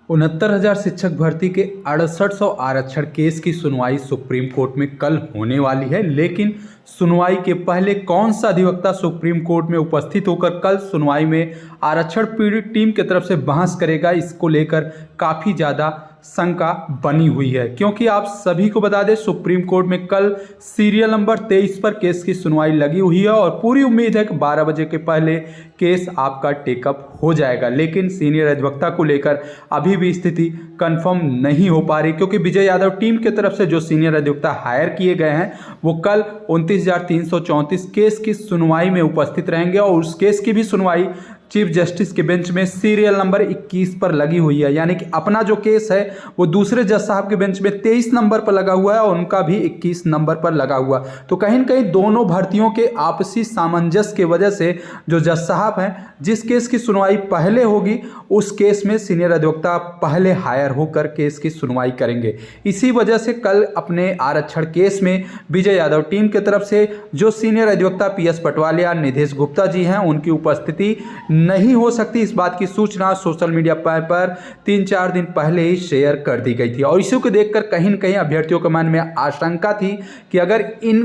69,000 शिक्षक भर्ती के 6800 आरक्षण केस की सुनवाई सुप्रीम कोर्ट में कल होने वाली है। लेकिन सुनवाई के पहले कौन सा अधिवक्ता सुप्रीम कोर्ट में उपस्थित होकर कल सुनवाई में आरक्षण पीड़ित टीम की तरफ से बहस करेगा, इसको लेकर काफ़ी ज़्यादा शंका बनी हुई है। क्योंकि आप सभी को बता दें, सुप्रीम कोर्ट में कल सीरियल नंबर 23 पर केस की सुनवाई लगी हुई है और पूरी उम्मीद है कि 12 बजे के पहले केस आपका टेकअप हो जाएगा। लेकिन सीनियर अधिवक्ता को लेकर अभी भी स्थिति कंफर्म नहीं हो पा रही, क्योंकि विजय यादव टीम की तरफ से जो सीनियर अधिवक्ता हायर किए गए हैं वो कल 29,334 केस की सुनवाई में उपस्थित रहेंगे और उस केस की भी सुनवाई चीफ जस्टिस के बेंच में सीरियल नंबर 21 पर लगी हुई है। यानी कि अपना जो केस है वो दूसरे जज साहब के बेंच में 23 नंबर पर लगा हुआ है और उनका भी 21 नंबर पर लगा हुआ। तो कहीं न कहीं दोनों भर्तियों के आपसी सामंजस्य की वजह से जो जज साहब हैं, जिस केस की सुनवाई पहले होगी उस केस में सीनियर अधिवक्ता पहले हायर होकर केस की सुनवाई करेंगे। इसी वजह से कल अपने आरक्षण केस में विजय यादव टीम की तरफ से जो सीनियर अधिवक्ता PS पटवालिया, निधेश गुप्ता जी हैं, उनकी उपस्थिति नहीं हो सकती। इस बात की सूचना सोशल मीडिया पर 3-4 दिन पहले ही शेयर कर दी गई थी और इसी को देखकर कहीं न कहीं अभ्यर्थियों के मन में आशंका थी कि अगर इन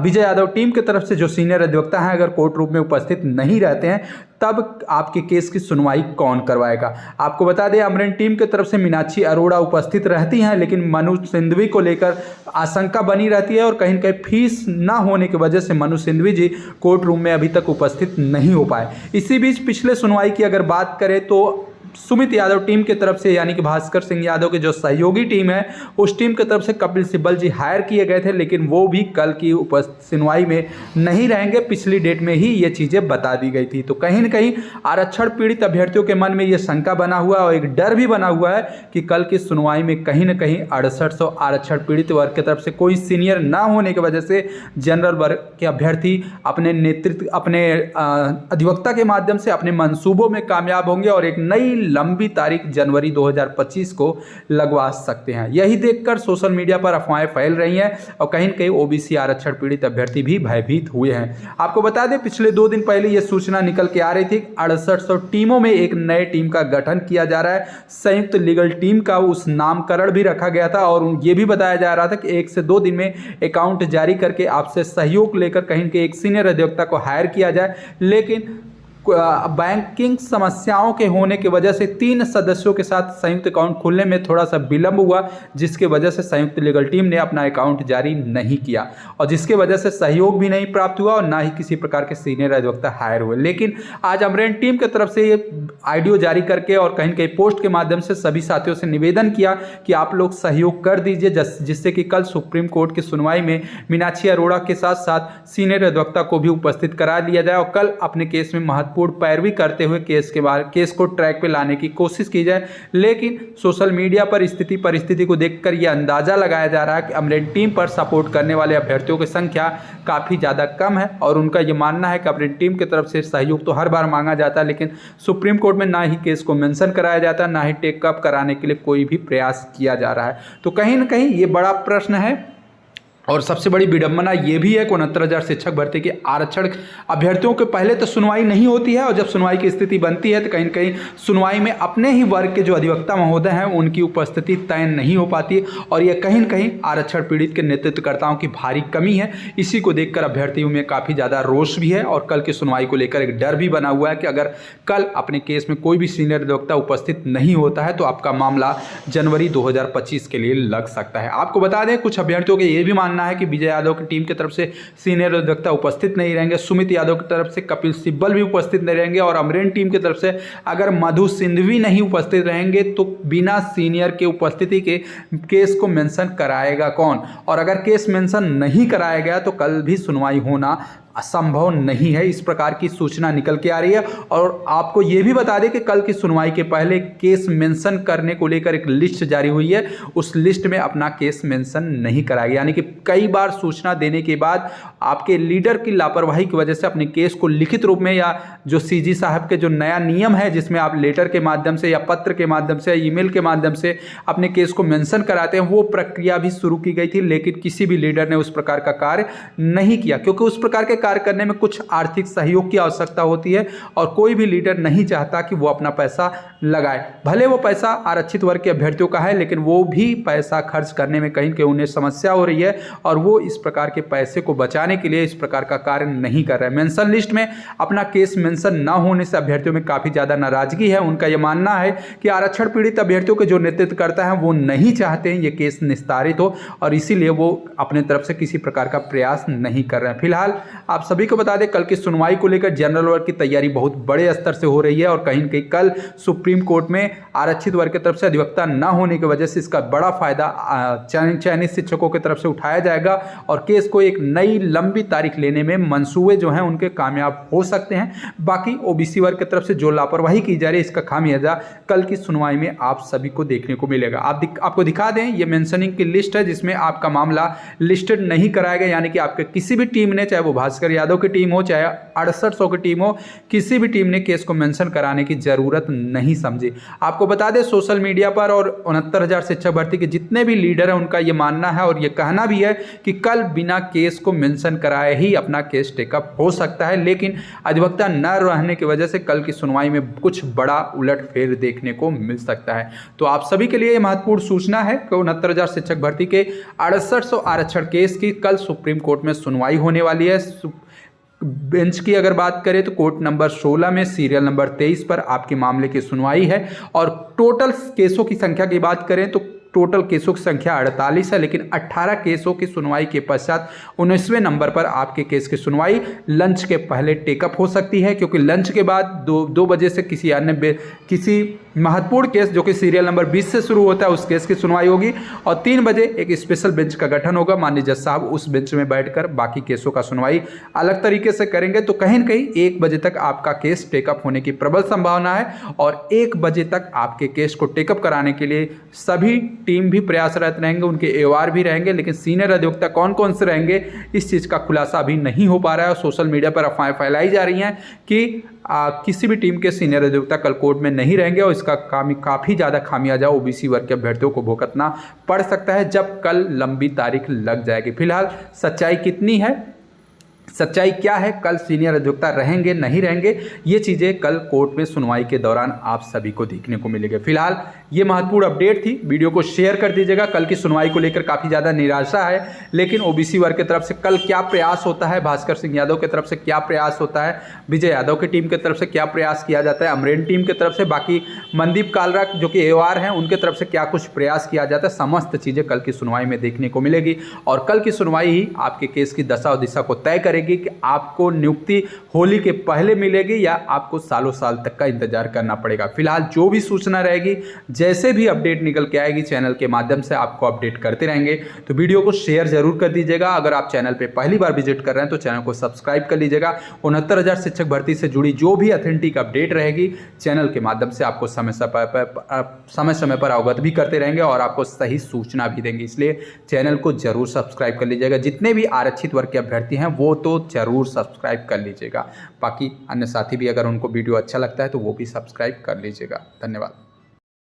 विजय यादव टीम की तरफ से जो सीनियर अधिवक्ता हैं अगर कोर्ट रूम में उपस्थित नहीं रहते हैं तब आपके केस की सुनवाई कौन करवाएगा। आपको बता दें, अमरीन टीम की तरफ से मीनाक्षी अरोड़ा उपस्थित रहती हैं, लेकिन मनु सिंघवी को लेकर आशंका बनी रहती है और कहीं न कहीं फीस ना होने की वजह से मनु सिंघवी जी कोर्ट रूम में अभी तक उपस्थित नहीं हो पाए। इसी बीच पिछले सुनवाई की अगर बात करें तो सुमित यादव टीम की तरफ से, यानी कि भास्कर सिंह यादव के जो सहयोगी टीम है, उस टीम की तरफ से कपिल सिब्बल जी हायर किए गए थे, लेकिन वो भी कल की सुनवाई में नहीं रहेंगे। पिछली डेट में ही ये चीज़ें बता दी गई थी। तो कहीं न कहीं आरक्षण पीड़ित अभ्यर्थियों के मन में ये शंका बना हुआ है और एक डर भी बना हुआ है कि कल की सुनवाई में कहीं न कहीं 6800 आरक्षण पीड़ित वर्ग की तरफ से कोई सीनियर ना होने की वजह से जनरल वर्ग के अभ्यर्थी अपने नेतृत्व, अपने अधिवक्ता के माध्यम से अपने मंसूबों में कामयाब होंगे और एक नई लंबी तारीख जनवरी 2025 को लगवा सकते हैं। यही देखकर सोशल मीडिया पर अफवाहें फैल रही हैं और कहीं न कहीं OBC आरक्षण पीड़ित अभ्यर्थी भी भयभीत हुए हैं। आपको बता दें, पिछले 2 दिन पहले यह सूचना निकल के आ रही थी, 6800 टीमों में एक नए टीम का गठन किया जा रहा है। संयुक्त लीगल टीम का उस नामकरण भी रखा गया था और यह भी बताया जा रहा था कि 1 से 2 दिन में अकाउंट जारी करके आपसे सहयोग लेकर कहीं के एक सीनियर अधिवक्ता को हायर किया जाए। लेकिन बैंकिंग समस्याओं के होने की वजह से 3 सदस्यों के साथ संयुक्त अकाउंट खोलने में थोड़ा सा विलंब हुआ, जिसके वजह से संयुक्त लीगल टीम ने अपना अकाउंट जारी नहीं किया और जिसके वजह से सहयोग भी नहीं प्राप्त हुआ और ना ही किसी प्रकार के सीनियर अधिवक्ता हायर हुए। लेकिन आज अमरीन टीम की तरफ से ये ऑडियो जारी करके और कहीं कहीं पोस्ट के माध्यम से सभी साथियों से निवेदन किया कि आप लोग सहयोग कर दीजिए, जिससे कि कल सुप्रीम कोर्ट की सुनवाई में मीनाक्षी अरोड़ा के साथ साथ सीनियर अधिवक्ता को भी उपस्थित करा लिया जाए और कल अपने केस में महत्वपूर्ण पैरवी करते हुए केस को ट्रैक पे लाने की कोशिश की जाए। लेकिन सोशल मीडिया पर स्थिति परिस्थिति को देखकर यह अंदाजा लगाया जा रहा है कि अमरीन टीम पर सपोर्ट करने वाले अभ्यर्थियों की संख्या काफ़ी ज़्यादा कम है और उनका यह मानना है कि अमरीन टीम की तरफ से सहयोग तो हर बार मांगा जाता है, लेकिन सुप्रीम कोर्ट में ना ही केस को मेंशन कराया जाता, ना ही टेकअप कराने के लिए कोई भी प्रयास किया जा रहा है। तो कहीं ना कहीं ये बड़ा प्रश्न है और सबसे बड़ी विडंबना ये भी है कि 69,000 शिक्षक भर्ती के आरक्षण अभ्यर्थियों के पहले तो सुनवाई नहीं होती है और जब सुनवाई की स्थिति बनती है तो कहीं न कहीं सुनवाई में अपने ही वर्ग के जो अधिवक्ता महोदय हैं उनकी उपस्थिति तय नहीं हो पाती और यह कहीं न कहीं आरक्षण पीड़ित के नेतृत्वकर्ताओं की भारी कमी है। इसी को देखकर अभ्यर्थियों में काफ़ी ज़्यादा रोष भी है और कल की सुनवाई को लेकर एक डर भी बना हुआ है कि अगर कल अपने केस में कोई भी सीनियर अधिवक्ता उपस्थित नहीं होता है तो आपका मामला जनवरी 2025 के लिए लग सकता है। आपको बता दें, कुछ अभ्यर्थियों के ये भी मानना है कि विजय यादव की टीम की तरफ से सीनियर अधिवक्ता उपस्थित नहीं रहेंगे, सुमित यादव की तरफ से कपिल सिब्बल भी उपस्थित नहीं रहेंगे और अमरीन टीम की तरफ से अगर मधु सिंघवी नहीं उपस्थित रहेंगे तो बिना सीनियर के उपस्थिति के केस को मेंशन कराएगा कौन। और अगर केस मेंशन नहीं कराया गया तो कल भी सुनवाई होना असंभव नहीं है। इस प्रकार की सूचना निकल के आ रही है और आपको यह भी बता दें कि कल की सुनवाई के पहले केस मेंशन करने को लेकर एक लिस्ट जारी हुई है, उस लिस्ट में अपना केस मेंशन नहीं कराया। यानी कि कई बार सूचना देने के बाद आपके लीडर की लापरवाही की वजह से अपने केस को लिखित रूप में या जो CG साहब के जो नया नियम है जिसमें आप लेटर के माध्यम से या पत्र के माध्यम से या ईमेल के माध्यम से अपने केस को मेंशन कराते हैं, वो प्रक्रिया भी शुरू की गई थी, लेकिन किसी भी लीडर ने उस प्रकार का कार्य नहीं किया, क्योंकि उस प्रकार के कार्य करने में कुछ आर्थिक सहयोग की आवश्यकता होती है और कोई भी लीडर नहीं चाहता कि वो अपना पैसा लगाए। भले वो पैसा आरक्षित वर्ग के अभ्यर्थियों का है, लेकिन वो भी पैसा खर्च करने में कहीं कहीं उन्हें समस्या हो रही है और वो इस प्रकार के पैसे को बचाने के लिए इस प्रकार का कार्य नहीं कर रहे हैं। मेंशन लिस्ट में अपना केस मेंशन न होने से अभ्यर्थियों में काफ़ी ज़्यादा नाराजगी है। उनका यह मानना है कि आरक्षण पीड़ित अभ्यर्थियों के जो नेतृत्व करता है वो नहीं चाहते हैं ये केस निस्तारित हो और इसीलिए वो अपने तरफ से किसी प्रकार का प्रयास नहीं कर रहे हैं। फिलहाल आप सभी को बता दें, कल की सुनवाई को लेकर जनरल वर्ग की तैयारी बहुत बड़े स्तर से हो रही है और कहीं न कहीं कल सुप्रीम कोर्ट में आरक्षित वर्ग की तरफ से अधिवक्ता न होने की वजह से इसका बड़ा फायदा चयनित शिक्षकों की तरफ से उठाया जाएगा और केस को एक नई लंबी तारीख लेने में मंसूबे जो हैं उनके कामयाब हो सकते हैं। बाकी ओबीसी वर्ग की तरफ से जो लापरवाही की जा रही है इसका खामियाजा कल की सुनवाई में आप सभी को देखने को मिलेगा। आपको दिखा दें, ये मेंशनिंग की लिस्ट है जिसमें आपका मामला लिस्टेड नहीं कराया गया, यानी कि आपके किसी भी टीम ने, चाहे वो भास्कर यादव की टीम हो चाहे 6800 की टीम हो, किसी भी टीम ने केस को मेंशन कराने की जरूरत नहीं समझी। आपको बता दें, सोशल मीडिया पर और 69,000 शिक्षक भर्ती के जितने भी लीडर हैं उनका ये मानना है और ये कहना भी है कि कल बिना केस को मेंशन कराए ही अपना केस टेकअप हो सकता है, लेकिन अधिवक्ता न रहने की वजह से कल की सुनवाई में कुछ बड़ा उलटफेर देखने को मिल सकता है। तो आप सभी के लिए ये महत्वपूर्ण सूचना है कि 69,000 शिक्षक भर्ती के 6800 आरक्षण केस की कल सुप्रीम कोर्ट में सुनवाई होने वाली है। बेंच की अगर बात करें तो कोर्ट नंबर 16 में सीरियल नंबर 23 पर आपके मामले की सुनवाई है और टोटल केसों की संख्या की बात करें तो टोटल केसों की संख्या 48 है, लेकिन 18 केसों की सुनवाई के पश्चात 19वें नंबर पर आपके केस की सुनवाई लंच के पहले टेकअप हो सकती है, क्योंकि लंच के बाद 2 बजे से किसी महत्वपूर्ण केस जो कि सीरियल नंबर 20 से शुरू होता है उस केस की सुनवाई होगी और 3 बजे एक स्पेशल बेंच का गठन होगा। माननीय जज साहब उस बेंच में बैठकर बाकी केसों का सुनवाई अलग तरीके से करेंगे। तो कहीं न कहीं 1 बजे तक आपका केस टेकअप होने की प्रबल संभावना है और 1 बजे तक आपके केस को टेकअप कराने के लिए सभी टीम भी प्रयासरत रहेंगे, उनके एवार भी रहेंगे, लेकिन सीनियर अधिवक्ता कौन कौन से रहेंगे इस चीज़ का खुलासा अभी नहीं हो पा रहा है। सोशल मीडिया पर अफवाहें फैलाई जा रही हैं कि किसी भी टीम के सीनियर अधिवक्ता कल कोर्ट में नहीं रहेंगे और इसका काफ़ी ज़्यादा खामियाजा ओबीसी वर्ग के अभ्यर्थियों को भुगतना पड़ सकता है जब कल लंबी तारीख लग जाएगी। फिलहाल सच्चाई कितनी है, सच्चाई क्या है, कल सीनियर अधिवक्ता रहेंगे नहीं रहेंगे, ये चीज़ें कल कोर्ट में सुनवाई के दौरान आप सभी को देखने को मिलेंगे। फिलहाल ये महत्वपूर्ण अपडेट थी, वीडियो को शेयर कर दीजिएगा। कल की सुनवाई को लेकर काफ़ी ज़्यादा निराशा है, लेकिन ओबीसी वर्ग की तरफ से कल क्या प्रयास होता है, भास्कर सिंह यादव की तरफ से क्या प्रयास होता है, विजय यादव की टीम की तरफ से क्या प्रयास किया जाता है, अमरेन टीम की तरफ से, बाकी मनदीप कालरा जो कि एवार हैं उनके तरफ से क्या कुछ प्रयास किया जाता है, समस्त चीज़ें कल की सुनवाई में देखने को मिलेगी और कल की सुनवाई ही आपके केस की दशा और दिशा को तय करेगी कि आपको नियुक्ति होली के पहले मिलेगी या आपको सालों साल तक का इंतजार करना पड़ेगा। फिलहाल जो भी सूचना रहेगी, जैसे भी अपडेट निकल के आएगी, चैनल के माध्यम से आपको अपडेट करते रहेंगे। तो वीडियो को शेयर जरूर कर दीजिएगा। अगर आप चैनल पे पहली बार विजिट कर रहे हैं तो चैनल को सब्सक्राइब कर लीजिएगा। 69,000 शिक्षक भर्ती से जुड़ी जो भी ऑथेंटिक अपडेट रहेगी चैनल के माध्यम से आपको समय समय पर अवगत भी करते रहेंगे और आपको सही सूचना भी देंगे, इसलिए चैनल को जरूर सब्सक्राइब कर लीजिएगा। जितने भी आरक्षित वर्ग के अभ्यर्थी हैं वो तो जरूर सब्सक्राइब कर लीजिएगा। बाकी अन्य साथी भी अगर उनको वीडियो अच्छा लगता है तो वो भी सब्सक्राइब कर लीजिएगा। धन्यवाद।